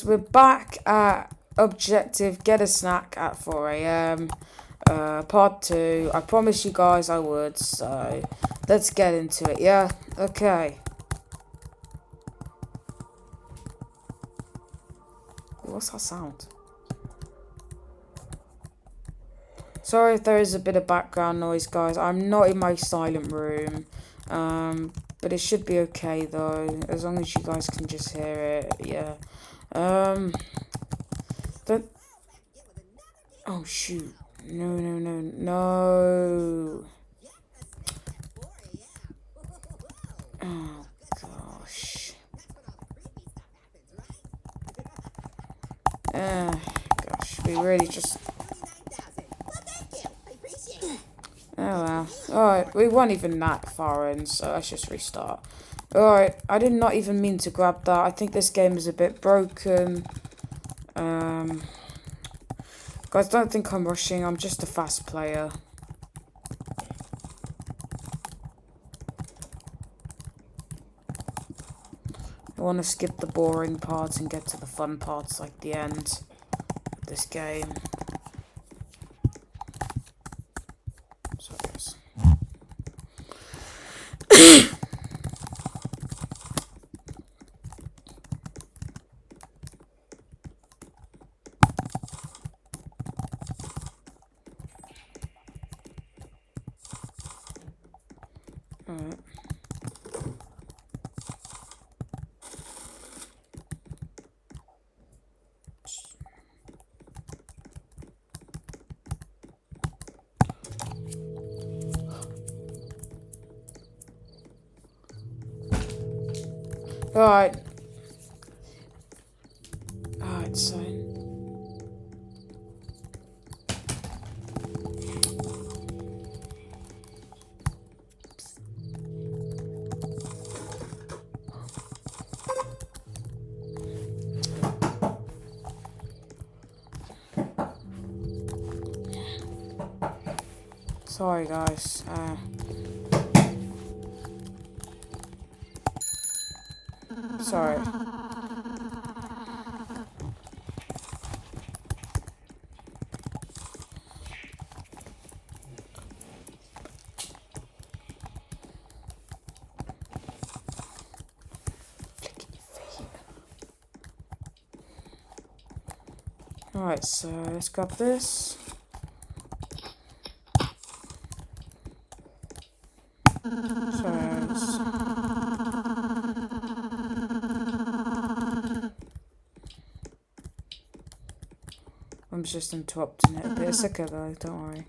We're back at Objective Get a Snack at 4 a.m. Part 2. I promised you guys I would, so let's get into it, yeah? Okay. What's that sound? Sorry if there is a bit of background noise, guys. I'm not in my silent room. But it should be okay, though, as long as you guys can just hear it, yeah. Don't... Oh, shoot. No. Oh, gosh. Gosh, we really just... Oh, well. Alright, we weren't even that far in, so let's just restart. Alright, I did not even mean to grab that. I think this game is a bit broken. Guys, don't think I'm rushing. I'm just a fast player. I want to skip the boring parts and get to the fun parts like the end of this game. So yes. Alright. Alright. Alright, so. Sorry, guys. Sorry. Alright, so let's grab this. I'm just interrupting it a bit. It's okay though, don't worry.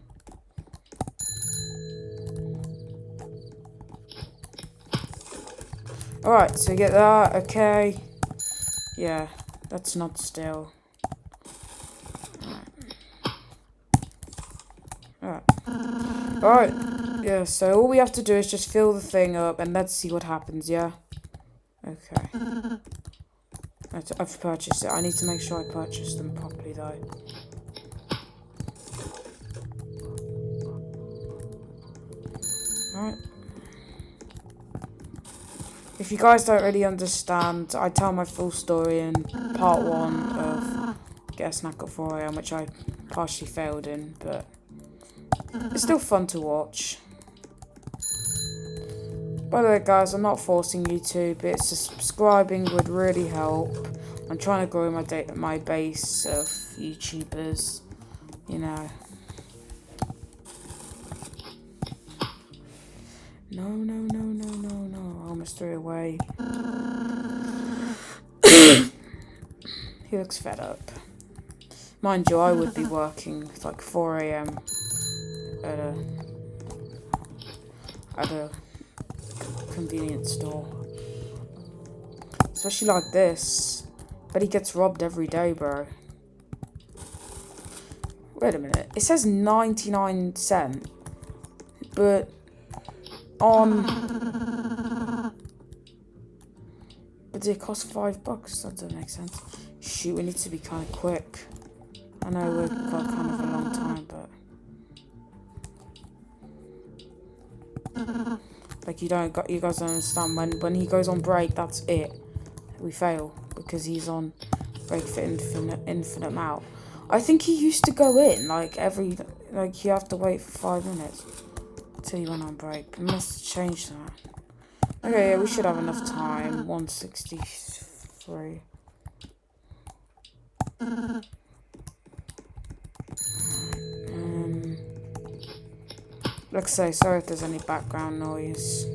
Alright, so you get that, okay. Yeah, that's not still. Alright, yeah, so all we have to do is just fill the thing up and let's see what happens, yeah? Okay. I've purchased it. I need to make sure I purchase them properly though. Alright. If you guys don't really understand, I tell my full story in part 1 of Get a Snack at 4 AM, which I partially failed in, but it's still fun to watch. By the way, guys, I'm not forcing you to, but subscribing would really help. I'm trying to grow my base of YouTubers, you know. No. I almost threw it away. He looks fed up. Mind you, I would be working like 4 AM at a convenience store. Especially like this. But he gets robbed every day, bro. Wait a minute. It says 99 cents. But but it costs $5. That doesn't make sense. Shoot, we need to be kind of quick. I know we've got kind of a long time, but like you guys don't understand when he goes on break. That's it. We fail because he's on break for infinite amount. I think he used to go in like you have to wait for 5 minutes until you went on break. We must change that. Okay, yeah, we should have enough time. 163. Like I say, sorry if there's any background noise.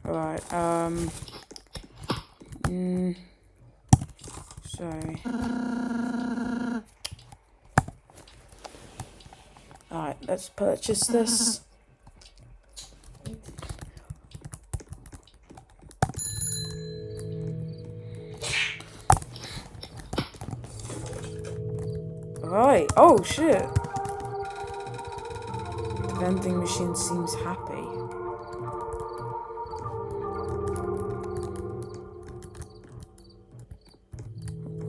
Alright, sorry. Alright, let's purchase this. Alright, oh shit. The vending machine seems happy.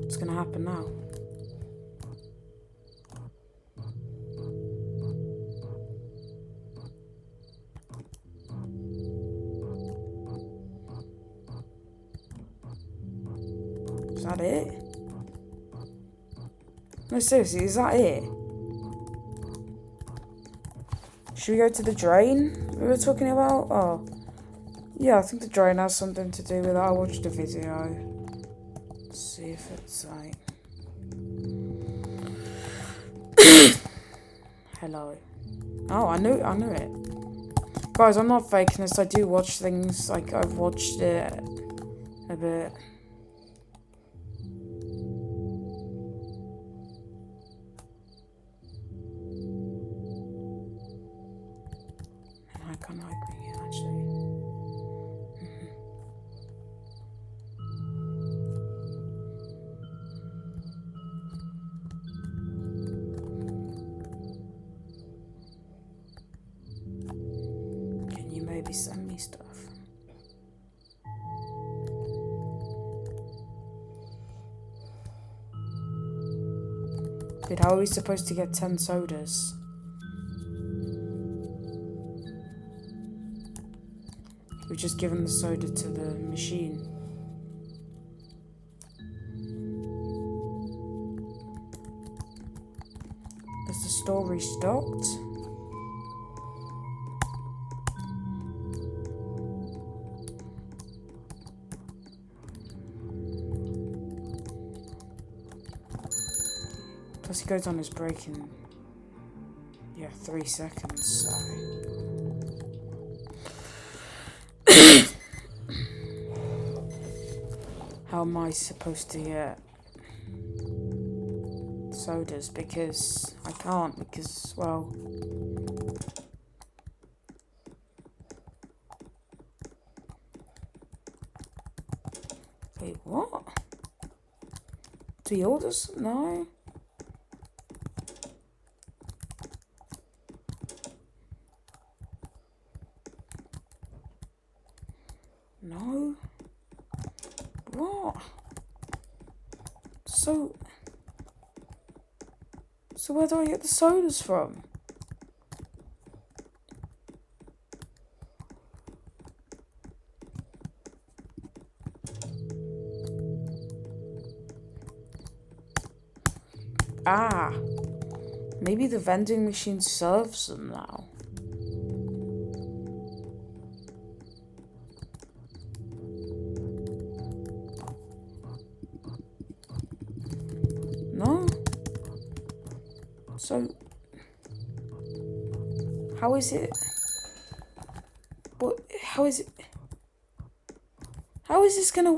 What's gonna happen now? Is that it? No, seriously, is that it? Should we go to the drain we were talking about? Oh. Yeah, I think the drain has something to do with it. I watched a video. Let's see if it's like... Hello. Oh, I knew it. Guys, I'm not faking this. I do watch things. Like, I've watched it a bit. I kind of like being here, actually. Can you maybe send me stuff? Dude, how are we supposed to get 10 sodas? We've just given the soda to the machine. Has the store restocked? Plus he goes on his break in, 3 seconds, so... How am I supposed to get sodas? Because I can't, because, well... Wait, what? Do you order some? No? No? What? So where do I get the sodas from? Ah, maybe the vending machine serves them now. No? So, how is it? What? How is it? How is this gonna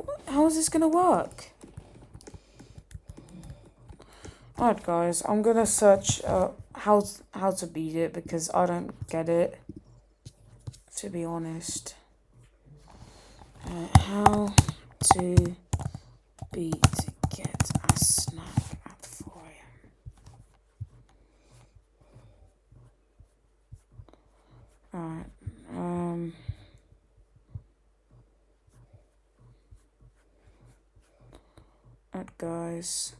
work? Alright guys, I'm gonna search how to beat it because I don't get it, to be honest. How to beat get a snack at 4 AM. Alright, alright guys.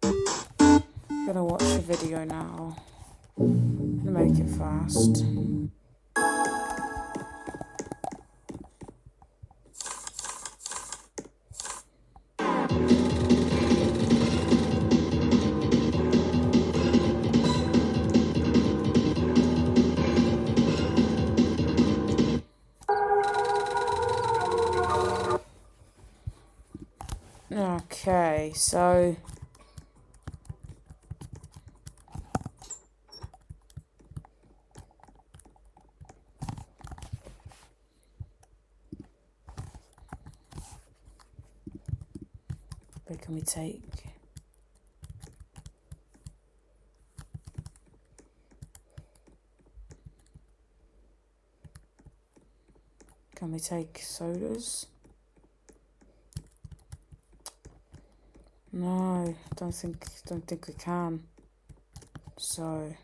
I'm gonna watch the video now. I'm gonna make it fast. Okay, so what can we take? Can we take sodas? No, don't think we can. So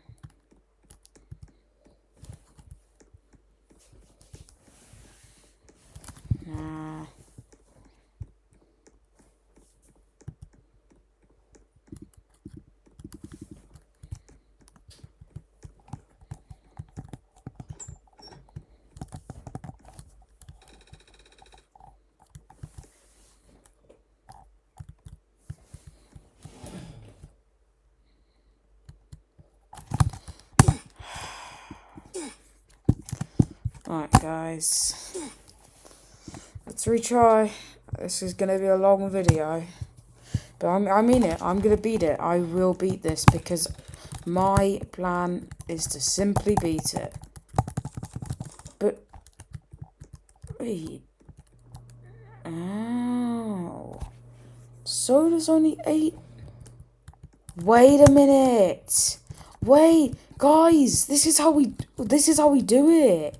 nah. Alright guys, let's retry. This is gonna be a long video, but I mean it. I'm gonna beat it. I will beat this because my plan is to simply beat it. But wait, oh, soda's only 8. Wait a minute. Wait, guys, this is how we do it.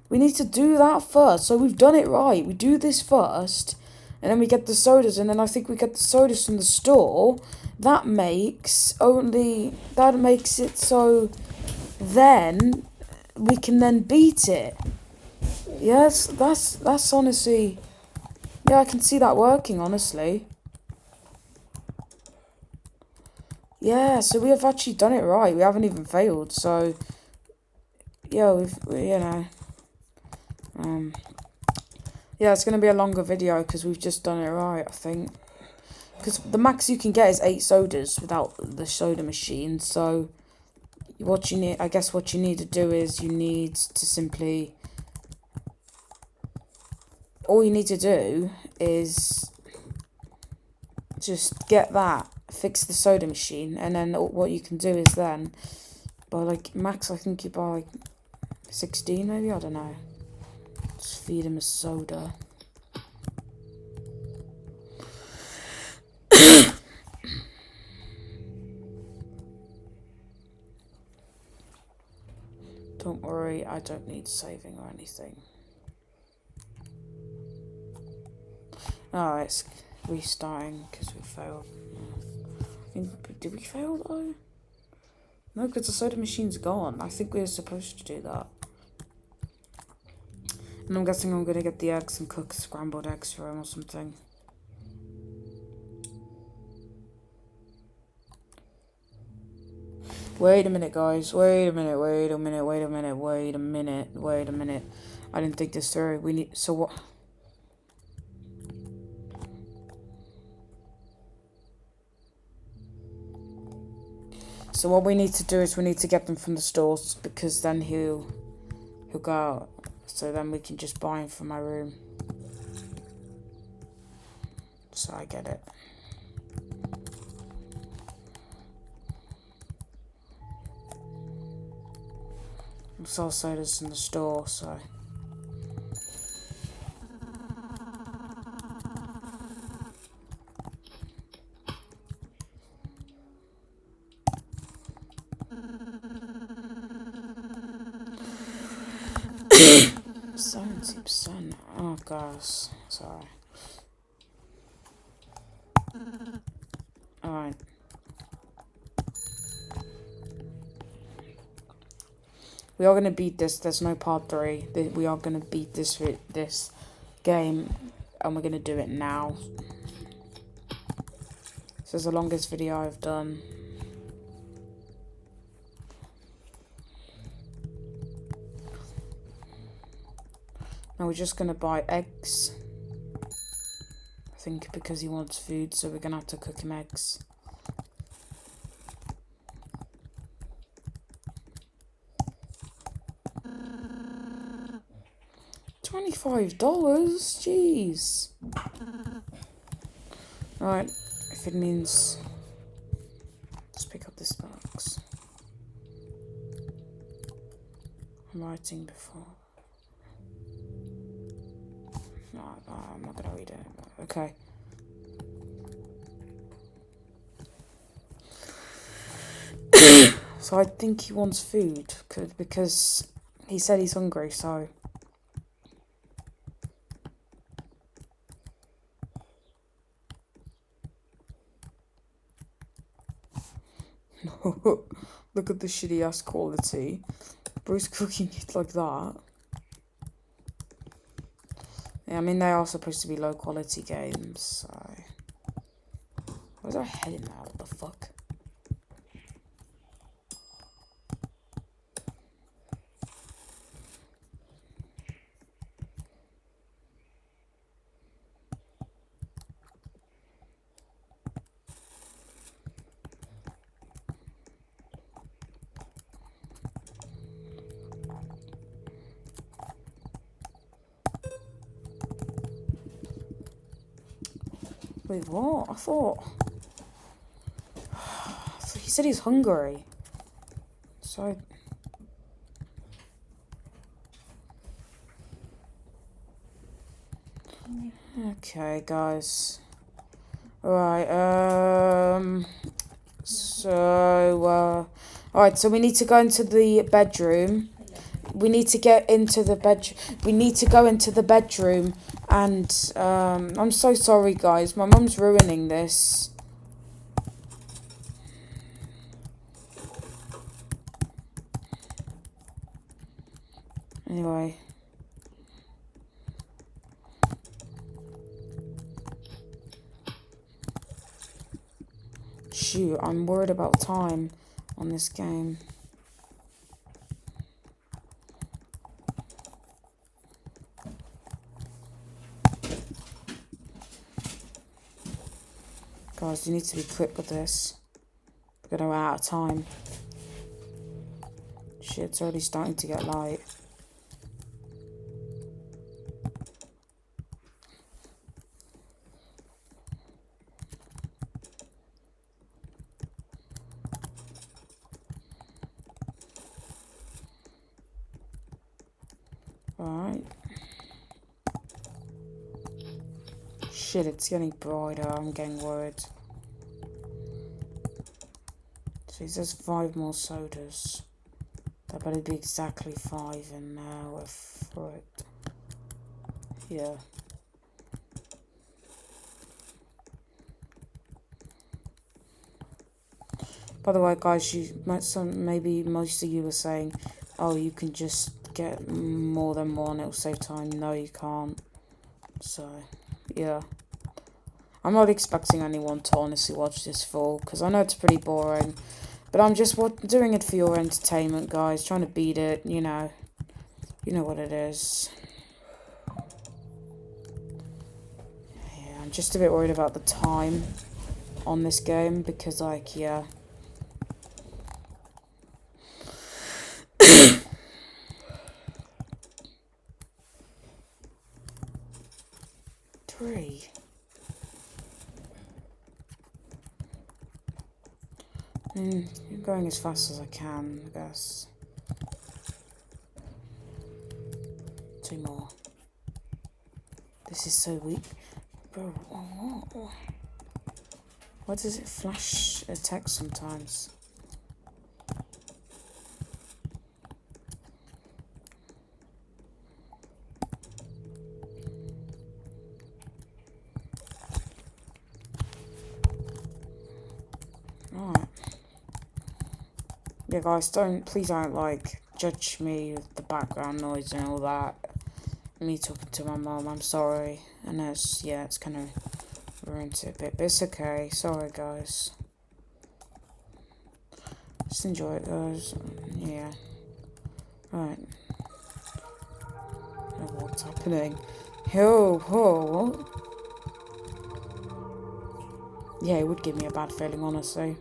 We need to do that first. So we've done it right. We do this first, and then we get the sodas, and then I think we get the sodas from the store. That makes it so then we can then beat it. Yes, that's honestly, yeah, I can see that working, honestly. Yeah, so we have actually done it right. We haven't even failed. So yeah, yeah, it's gonna be a longer video because we've just done it right, I think. Because the max you can get is 8 sodas without the soda machine. So what you need, I guess, what you need to do is you need to simply, all you need to do is just get that, fix the soda machine, and then what you can do is then, by like max, I think you buy like 16 maybe, I don't know. Just feed him a soda. Don't worry, I don't need saving or anything. Oh, it's restarting because we failed. Did we fail though? No, because the soda machine's gone. I think we were supposed to do that. And I'm guessing I'm going to get the eggs and cook scrambled eggs for him or something. Wait a minute, guys. Wait a minute. I didn't think this through. We need... So what... So what we need to do is we need to get them from the stores, because then he'll go out. So then we can just buy him from my room. So I get it. We sell sodas in the store, so... %. Oh gosh, sorry. Alright. We are going to beat this. There's no part 3. We are going to beat this game, and we're going to do it now. This is the longest video I've done. Now we're just going to buy eggs. I think because he wants food, so we're going to have to cook him eggs. $25? Jeez. Alright, if it means... Let's pick up this box. I'm writing before. No, I'm not gonna read it. Okay. So I think he wants food, because he said he's hungry, so... Look at the shitty ass quality. Bruce cooking it like that. Yeah, I mean, they are supposed to be low quality games, so... Where's our head in now? What the fuck? Wait, what? I thought he said he's hungry. So... Okay, guys. Alright, alright, so we need to go into the bedroom. We need to get into the bedroom. We need to go into the bedroom. And, I'm so sorry, guys. My mum's ruining this. Anyway. Shoot, I'm worried about time on this game. Guys, you need to be quick with this. We're gonna run out of time. Shit, it's already starting to get light. Alright. Shit, it's getting brighter. I'm getting worried. So he says 5 more sodas. That better be exactly 5 and now we're for it. Yeah. By the way, guys, maybe most of you were saying, oh, you can just get more than one, it'll save time. No, you can't. So, yeah. I'm not expecting anyone to honestly watch this full, because I know it's pretty boring. But I'm just doing it for your entertainment, guys. Trying to beat it, you know. You know what it is. Yeah, I'm just a bit worried about the time on this game, because, like, yeah. I'm going as fast as I can, I guess. 2 more. This is so weak. Bro, what? Why does it flash a text sometimes? Alright. Yeah, guys, please don't, like, judge me with the background noise and all that. Me talking to my mom, I'm sorry. And it's kind of ruined it a bit, but it's okay. Sorry, guys. Just enjoy it, guys. Yeah. Alright. Oh, what's happening? What? Yeah, it would give me a bad feeling, honestly.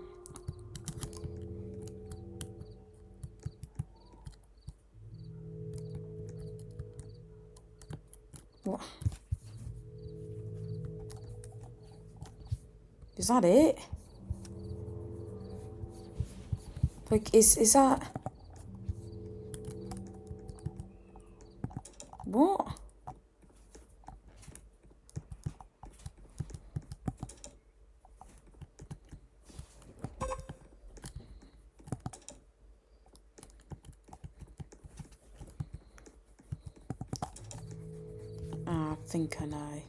What? Is that it? Like, is that... What? I think I know.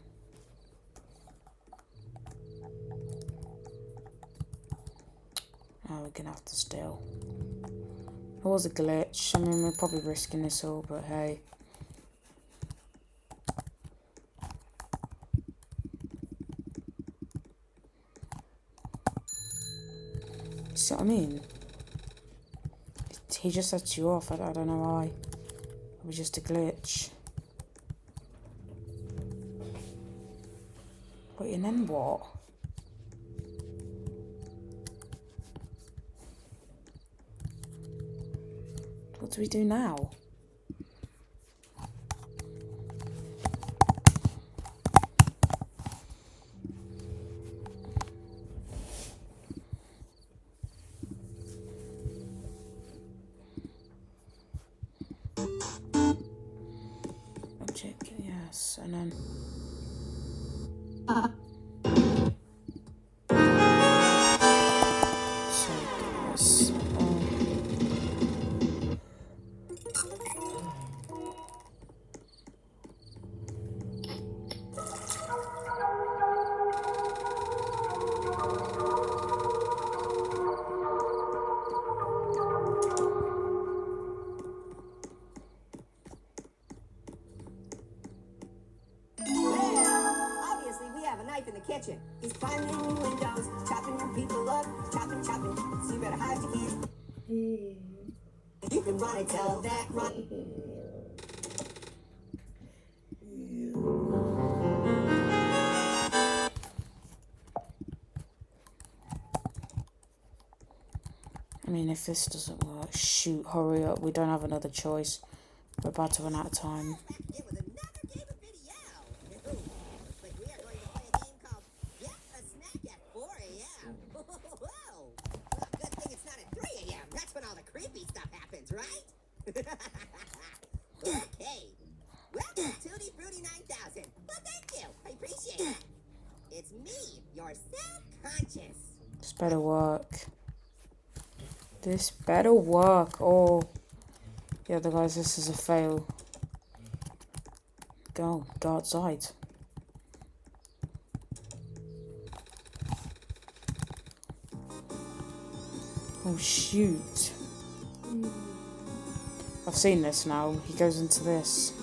Oh, we're gonna have to steal. It was a glitch. I mean, we're probably risking this all, but hey. See what I mean? He just sets you off. I don't know why. It was just a glitch. Wait, and then what? What do we do now? Object, yes, and then... So, guys... In the kitchen, he's climbing in windows, chopping people up, chopping. So you better hide your kids. You can run and tell that run. I mean, if this doesn't work, shoot, hurry up. We don't have another choice. We're about to run out of time. Okay. Welcome to the Fruity 9000. Well, thank you. I appreciate it. It's me, your self-conscious. This better work. This better work. Oh. Yeah, the guys, this is a fail. Go outside. Oh, shoot. I've seen this now. He goes into this.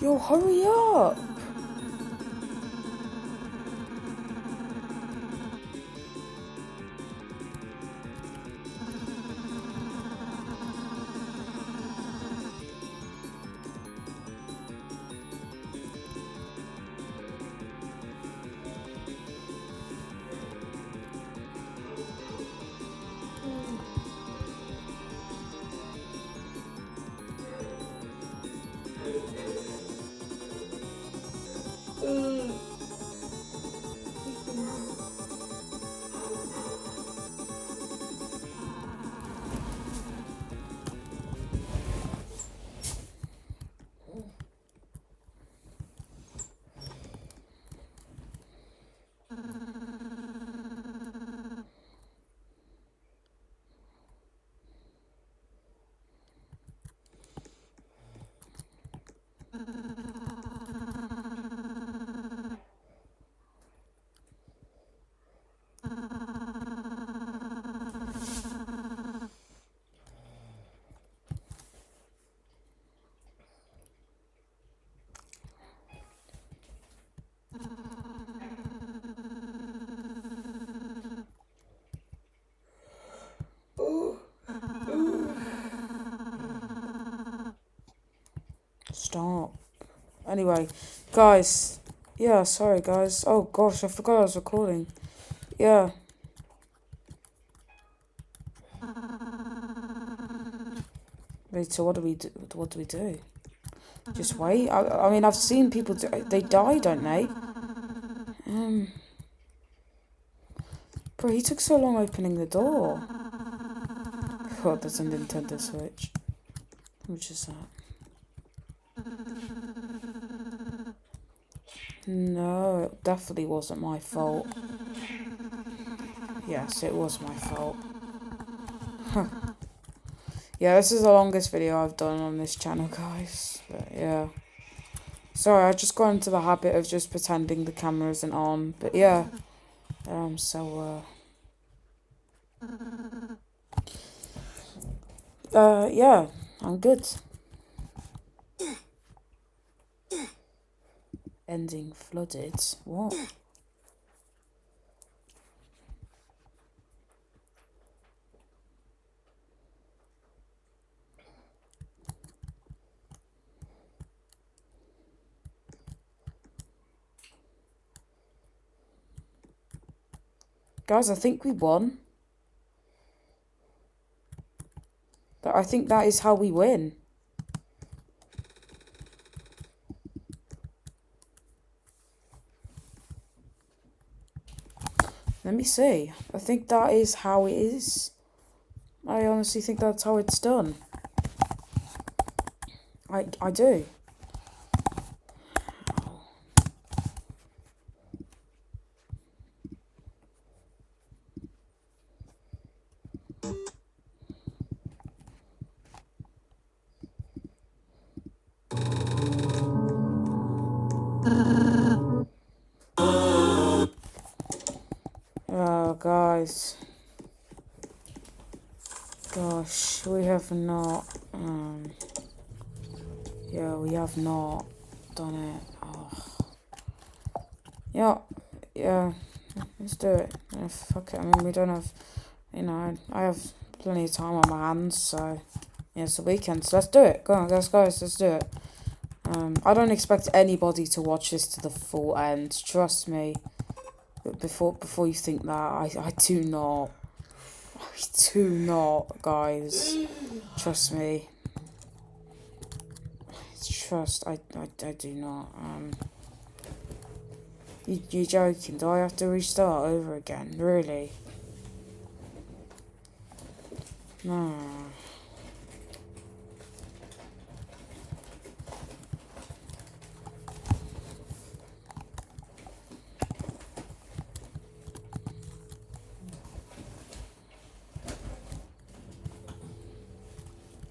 Yo, hurry up! Stop. Anyway, guys. Yeah, sorry, guys. Oh, gosh, I forgot I was recording. Yeah. Wait, so what do we do? What do we do? Just wait? I mean, I've seen people, they die, don't they? Bro, he took so long opening the door. God, that's a Nintendo Switch. Which is that? No, it definitely wasn't my fault. Yes, it was my fault. Yeah, this is the longest video I've done on this channel, guys. But yeah. Sorry, I just got into the habit of just pretending the camera isn't on. But yeah. Yeah, I'm good. Ending flooded. What? Guys, I think we won. But I think that is how we win. Let me see. I think that is how it is. I honestly think that's how it's done. I do. Oh, guys. Gosh, we have not. Yeah, we have not done it. Oh. Yeah. Let's do it. Yeah, fuck it. I mean, we don't have. You know, I have plenty of time on my hands, so yeah, it's the weekend. So let's do it. Go on, guys, let's do it. I don't expect anybody to watch this to the full end. Trust me. But before you think that, I do not. I do not, guys. Trust me. I do not. You're joking. Do I have to restart over again? Really? No.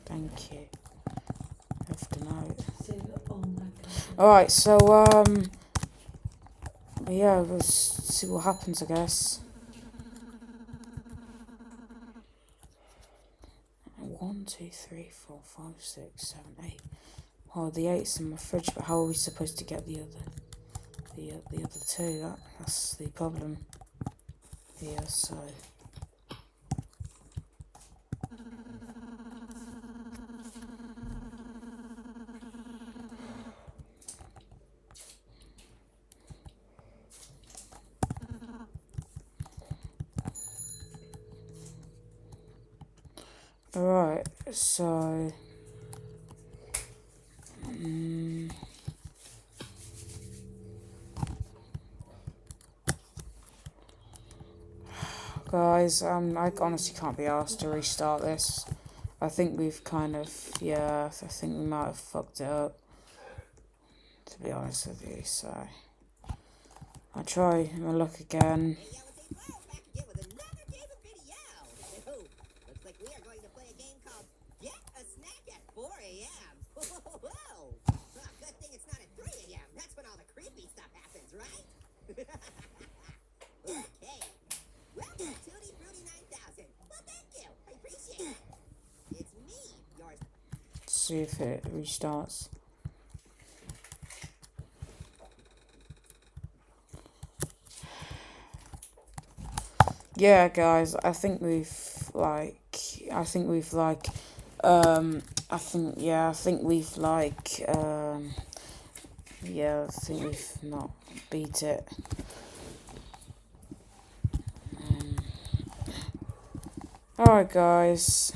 Thank you. Have to know. Alright, so, yeah, we'll see what happens, I guess. 1, 2, 3, 4, 5, 6, 7, 8. Oh, the 8's in my fridge, but how are we supposed to get the other two? That's the problem here, so... Alright, so... Guys, I honestly can't be asked to restart this. I think we've kind of, yeah, I think we might have fucked it up, to be honest with you, so... I'll try my luck again. See if it restarts. Yeah, guys, I think we've I think we've like, I think we've not beat it. Alright, guys.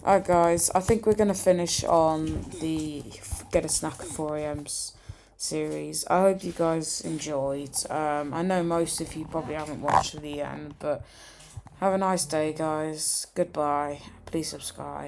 Alright, guys, I think we're going to finish on the Get a Snack at 4am series. I hope you guys enjoyed. I know most of you probably haven't watched to the end, but have a nice day, guys. Goodbye. Please subscribe.